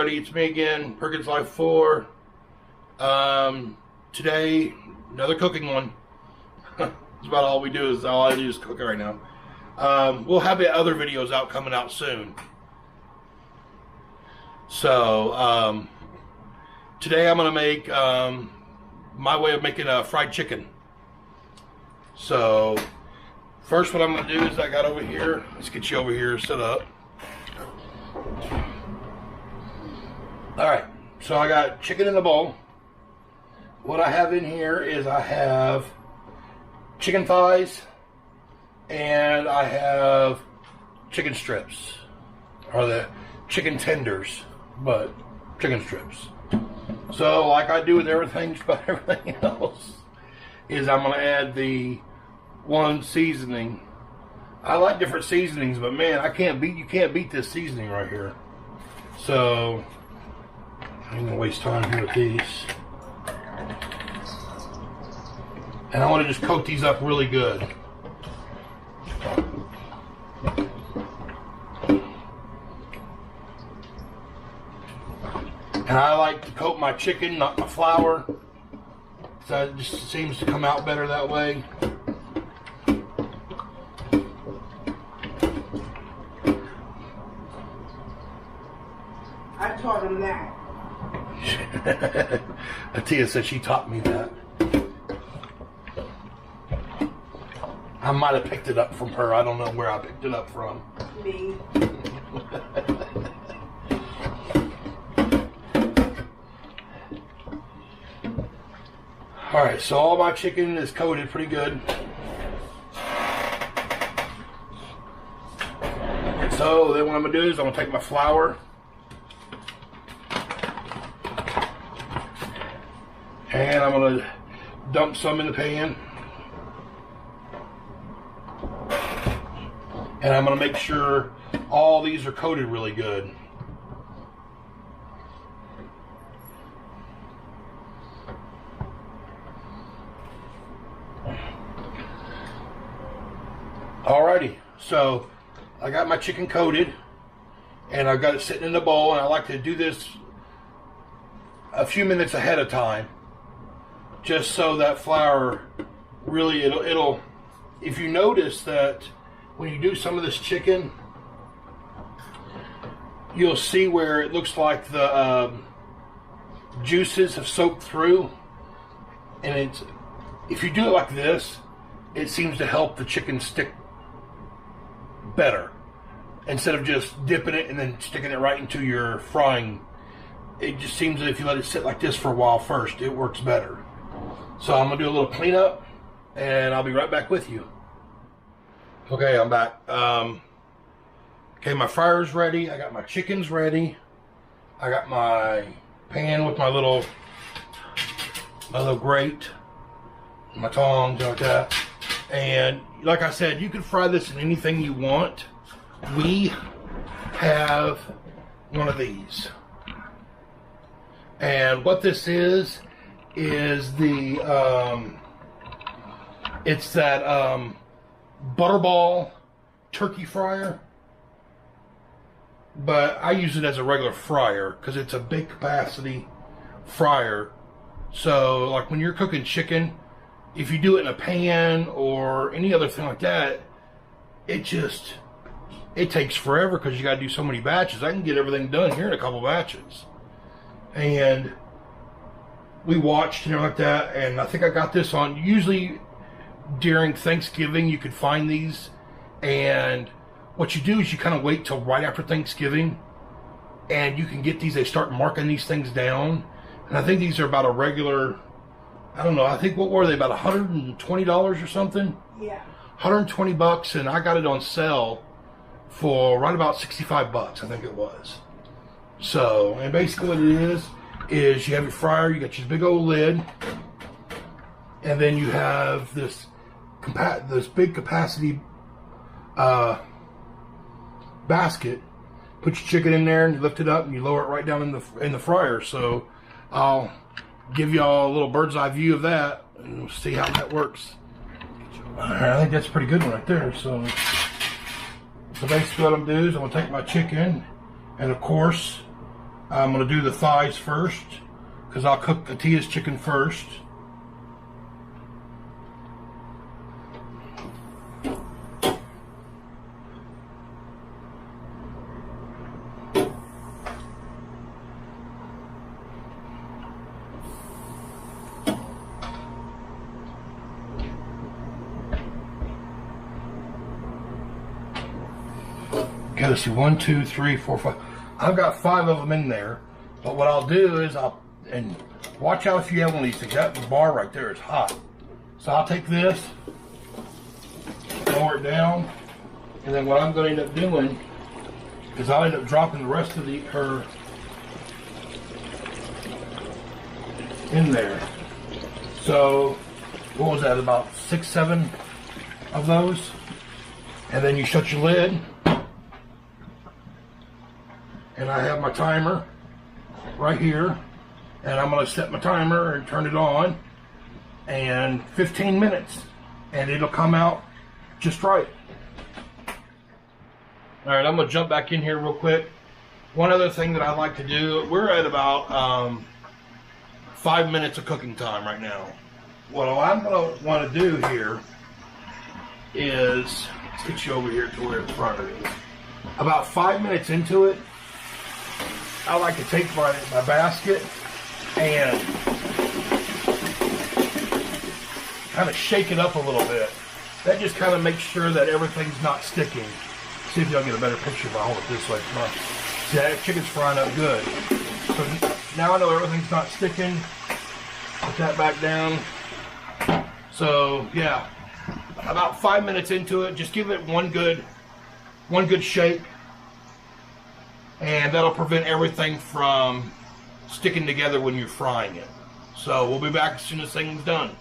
everybody, it's me again, Perkins Life 4. Today, another cooking one. That's about all we do, is all I do is cook right now. We'll have other videos coming out soon. So, today I'm going to make my way of making a fried chicken. So, first what I'm going to do is I got over here, let's get you over here set up. Alright, so I got chicken in the bowl. What I have in here is I have chicken thighs and I have chicken strips, or the chicken tenders, but chicken strips. So like I do with everything but everything else, is I'm going to add the one seasoning. I like different seasonings, but man, you can't beat this seasoning right here. So I'm going to waste time here with these. And I want to just coat these up really good. And I like to coat my chicken, not my flour. So it just seems to come out better that way. I taught him that. Atia said she taught me that. I might have picked it up from her. I don't know where I picked it up from. Me. Alright, so all my chicken is coated pretty good. So then what I'm going to do is I'm going to take my flour and I'm going to dump some in the pan. And I'm going to make sure all these are coated really good. Alrighty, so I got my chicken coated and I've got it sitting in the bowl, and I like to do this a few minutes ahead of time, just so that flour really, it'll if you notice that when you do some of this chicken, you'll see where it looks like the juices have soaked through, and if you do it like this, it seems to help the chicken stick better, instead of just dipping it and then sticking it right into your frying. It just seems that if you let it sit like this for a while first, it works better. So I'm gonna do a little cleanup and I'll be right back with you. Okay, I'm back. Okay, my fryer's ready. I got my chickens ready. I got my pan with my little grate, my tongs like that. And like I said, you can fry this in anything you want. We have one of these. And what this is the, it's that butterball turkey fryer. But I use it as a regular fryer because it's a big capacity fryer. So like when you're cooking chicken, if you do it in a pan or any other thing like that, it takes forever because you got to do so many batches. I can get everything done here in a couple batches. And we watched and like that, and I think I got this on, usually during Thanksgiving you could find these, and what you do is you kind of wait till right after Thanksgiving and you can get these. They start marking these things down, and I think these are about a regular, I don't know, I think, what were they, about $120 or something? Yeah. 120 bucks, and I got it on sale for right about 65 bucks, I think it was. So, and basically what it is you have your fryer, you got your big old lid, and then you have this big capacity basket. Put your chicken in there and you lift it up and you lower it right down in the fryer. So I'll give y'all a little bird's eye view of that and we'll see how that works. Alright, I think that's a pretty good one right there. So basically what I'm going to do is I'm going to take my chicken, and of course I'm going to do the thighs first because I'll cook the Tia's chicken first. Okay, let's see, 1, 2, 3, 4, 5. I've got 5 of them in there, but what I'll do is and watch out if you have one of these things. That bar right there is hot. So I'll take this, lower it down, and then what I'm going to end up doing is I'll end up dropping the rest of her in there. So, what was that, about 6, 7 of those? And then you shut your lid. And I have my timer right here, and I'm going to set my timer and turn it on, and 15 minutes, and it'll come out just right. All right, I'm going to jump back in here real quick. One other thing that I like to do, we're at about 5 minutes of cooking time right now. What I'm going to want to do here is, let's get you over here to where the front is. About 5 minutes into it, I like to take my basket and kind of shake it up a little bit. That just kind of makes sure that everything's not sticking. See if y'all get a better picture if I hold it this way. See, that chicken's frying up good. So now I know everything's not sticking. Put that back down. So yeah, about 5 minutes into it, just give it one good shake. And that'll prevent everything from sticking together when you're frying it. So we'll be back as soon as things done.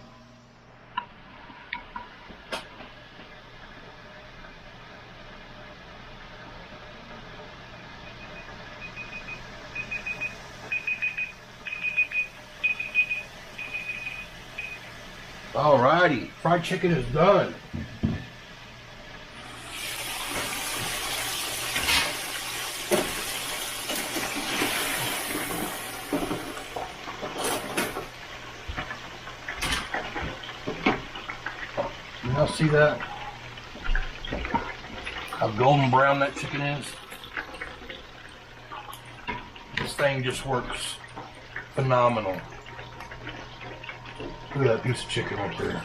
Alrighty, fried chicken is done. Y'all see that? How golden brown that chicken is? This thing just works phenomenal. Look at that piece of chicken right there.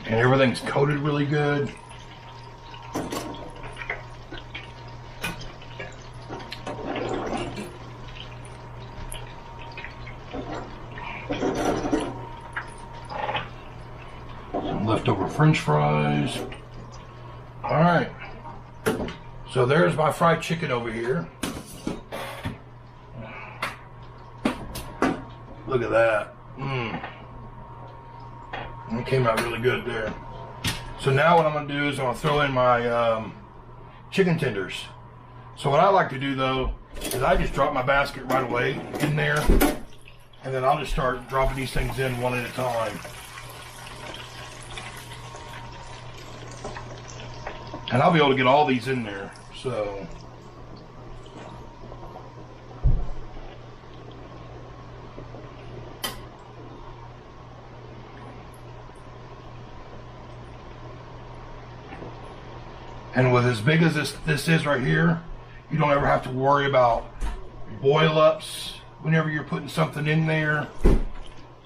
And everything's coated really good. Leftover French fries. All right, so there's my fried chicken over here. Look at that. It came out really good there. So now what I'm going to do is I'm going to throw in my chicken tenders. So what I like to do though is I just drop my basket right away in there, and then I'll just start dropping these things in one at a time. And I'll be able to get all these in there, so. And with as big as this is right here, you don't ever have to worry about boil ups whenever you're putting something in there.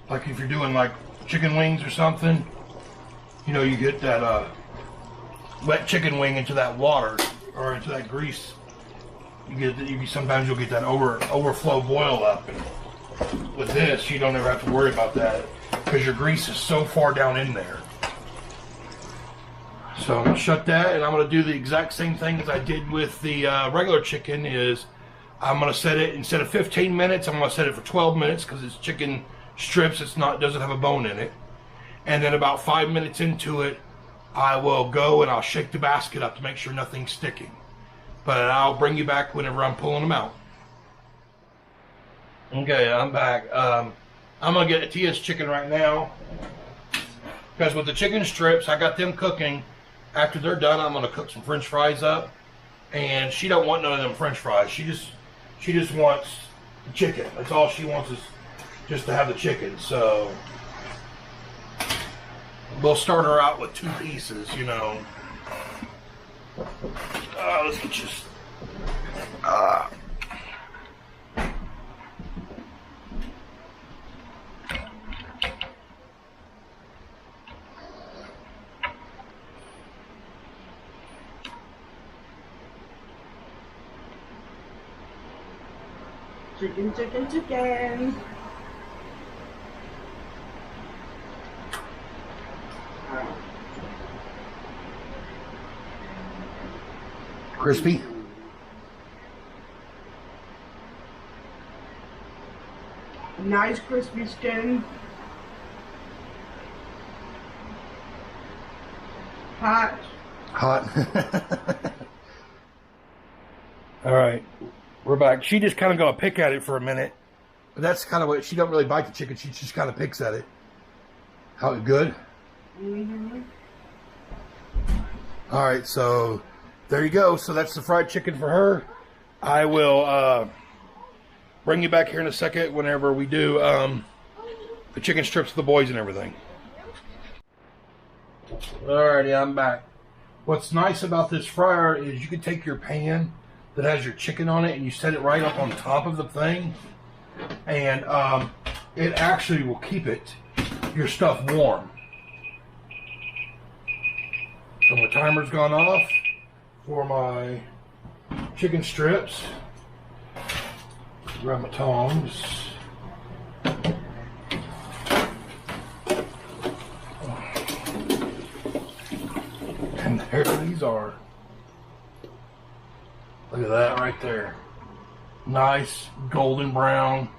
Like if you're doing like chicken wings or something, you know, you get that wet chicken wing into that water or into that grease. Sometimes you'll get that overflow boil up. And with this, you don't ever have to worry about that because your grease is so far down in there. So I'm gonna shut that, and I'm gonna do the exact same thing as I did with the regular chicken. Is I'm gonna set it, instead of 15 minutes, I'm gonna set it for 12 minutes because it's chicken strips. Doesn't have a bone in it. And then about 5 minutes into it, I will go and I'll shake the basket up to make sure nothing's sticking. But I'll bring you back whenever I'm pulling them out. Okay, I'm back. I'm gonna get Tia's chicken right now because with the chicken strips, I got them cooking. After they're done, I'm gonna cook some French fries up, and she don't want none of them French fries. She just wants the chicken. That's all she wants is just to have the chicken. So we'll start her out with 2 pieces, you know. Let's get you. Chicken, chicken, chicken. Crispy. Nice crispy skin. Hot. Hot. All right, we're back. She just kind of gonna pick at it for a minute, but that's kind of what she don't really bite the chicken. She just kind of picks at it. How good? Mm-hmm. All right, so there you go. So that's the fried chicken for her. I will bring you back here in a second whenever we do the chicken strips for the boys and everything. Alrighty, I'm back. What's nice about this fryer is you can take your pan that has your chicken on it and you set it right up on top of the thing, and it actually will keep your stuff warm. So my timer's gone off for my chicken strips. Grab my tongs. And there these are. Look at that right there. Nice golden brown.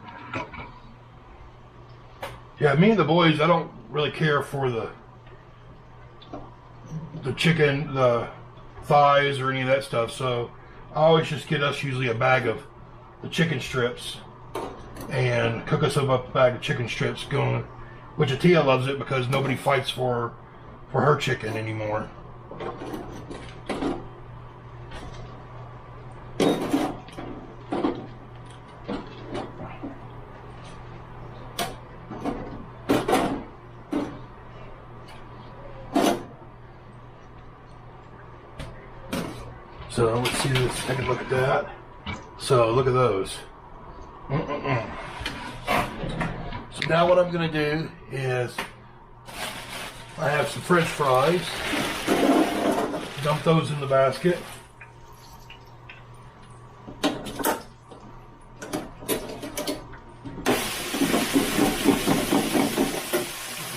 Yeah, me and the boys, I don't really care for the chicken, the thighs or any of that stuff, so I always just get us usually a bag of the chicken strips and cook us up a bag of chicken strips going, which Tia loves it because nobody fights for her chicken anymore. So let's see this. Take a look at that. So look at those. So now what I'm going to do is I have some French fries. Dump those in the basket.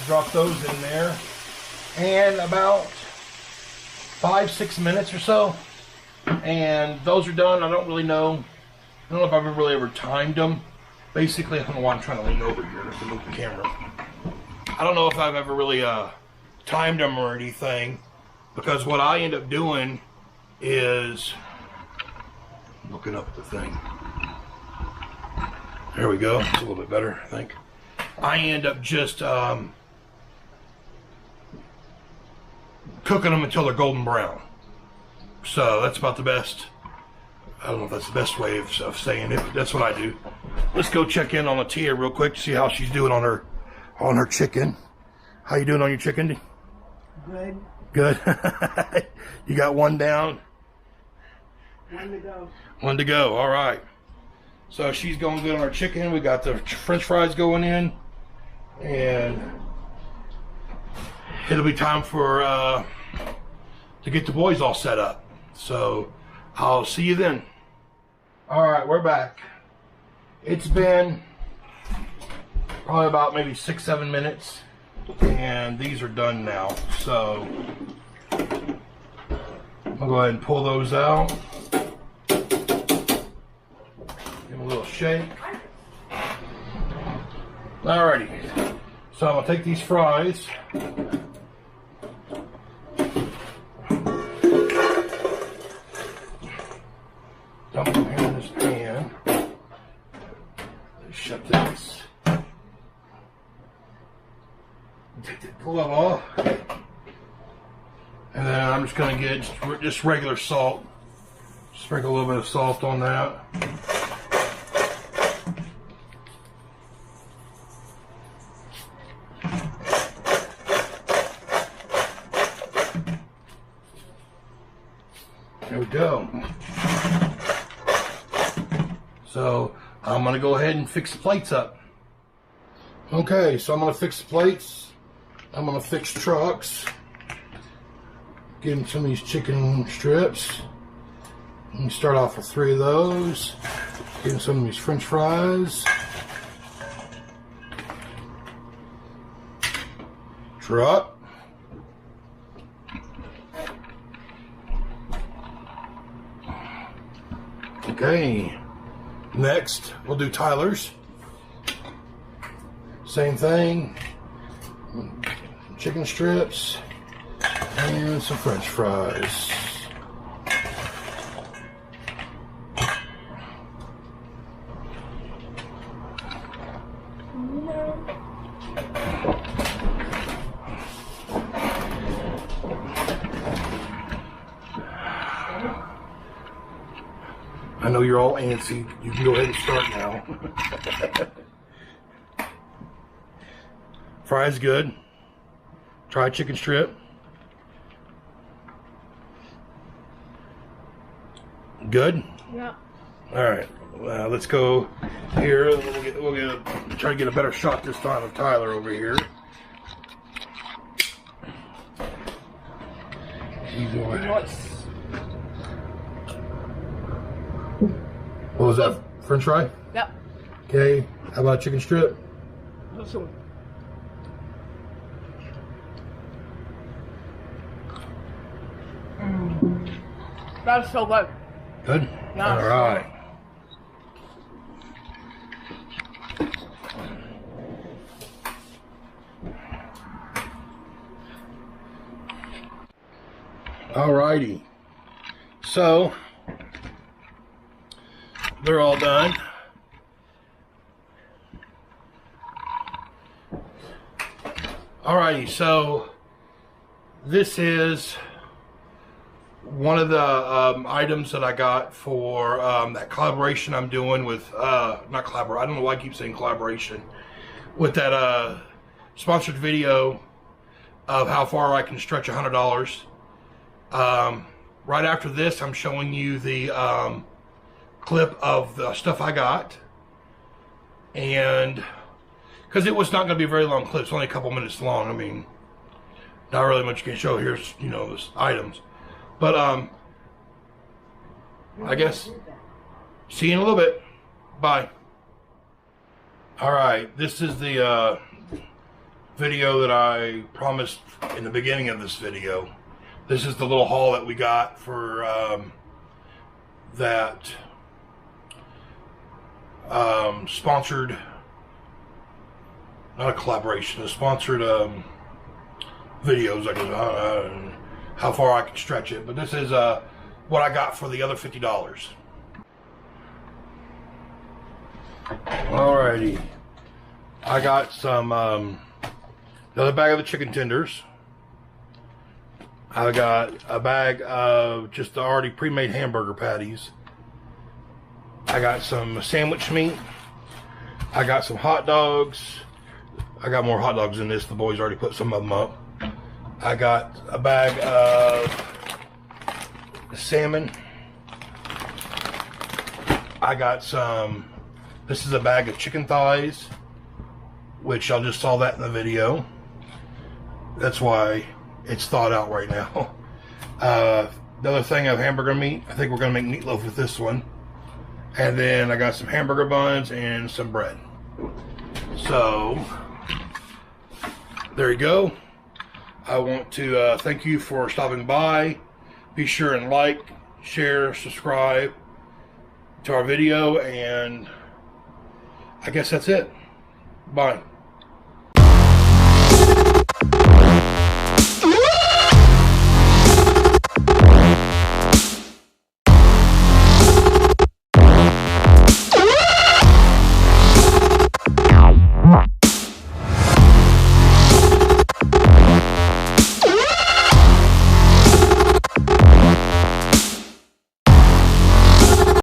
Drop those in there. And about 5-6 minutes or so. And those are done. I don't really know. I don't know if I've ever timed them. Basically, I don't know why I'm trying to lean over here to move the camera. I don't know if I've ever really timed them or anything, because what I end up doing is looking up at the thing. There we go. It's a little bit better, I think. I end up just cooking them until they're golden brown. So that's about the best. I don't know if that's the best way of saying it, but that's what I do. Let's go check in on Tia real quick to see how she's doing on her chicken. How you doing on your chicken? Good. Good. You got one down? One to go. One to go. All right. So she's going good on her chicken. We got the French fries going in, and it'll be time for to get the boys all set up. So I'll see you then. All right, we're back. It's been probably about maybe 6-7 minutes, and these are done now. So I'll go ahead and pull those out. Give them a little shake. Alrighty. So I'm gonna take these fries. Dump them here in this pan. Take that glove off. And then I'm just going to get just regular salt. Sprinkle a little bit of salt on that. There we go. So I'm going to go ahead and fix the plates up. Okay, so I'm going to fix the plates. I'm going to fix trucks. Get them some of these chicken strips. Let me start off with 3 of those. Get them some of these French fries. Truck. Okay. Next, we'll do Tyler's. Same thing. Chicken strips and some French fries. I know you're all antsy. You can go ahead and start now. Fries good. Try chicken strip. Good? Yeah. Alright. Well, let's go here. We'll try to get a better shot this time of Tyler over here. He's over. What was that? French fry? Yep. Okay. How about chicken strip? This one. That's so good. Good? Yeah. All right. All righty. So, they're all done. Alrighty, so this is one of the items that I got for that collaboration I'm doing with, not collaboration, I don't know why I keep saying collaboration, with that sponsored video of how far I can stretch $100. Right after this, I'm showing you the clip of the stuff I got, and because it was not going to be a very long clip, it's only a couple minutes long. I mean, not really much you can show. Here's, you know, the items, but I guess see you in a little bit. Bye. All right, this is the video that I promised in the beginning of this video. This is the little haul that we got for that sponsored, not a collaboration, a sponsored videos, I guess, how far I can stretch it, but this is what I got for the other $50. Alrighty, I got some another bag of the chicken tenders. I got a bag of just the already pre-made hamburger patties. I got some sandwich meat. I got some hot dogs. I got more hot dogs than this. The boys already put some of them up. I got a bag of salmon. I got some, this is a bag of chicken thighs, which y'all just saw that in the video. That's why it's thawed out right now. Another thing of hamburger meat. I think we're going to make meatloaf with this one. And then I got some hamburger buns and some bread. So, there you go. I want to thank you for stopping by. Be sure and like, share, subscribe to our video, and I guess that's it. Bye.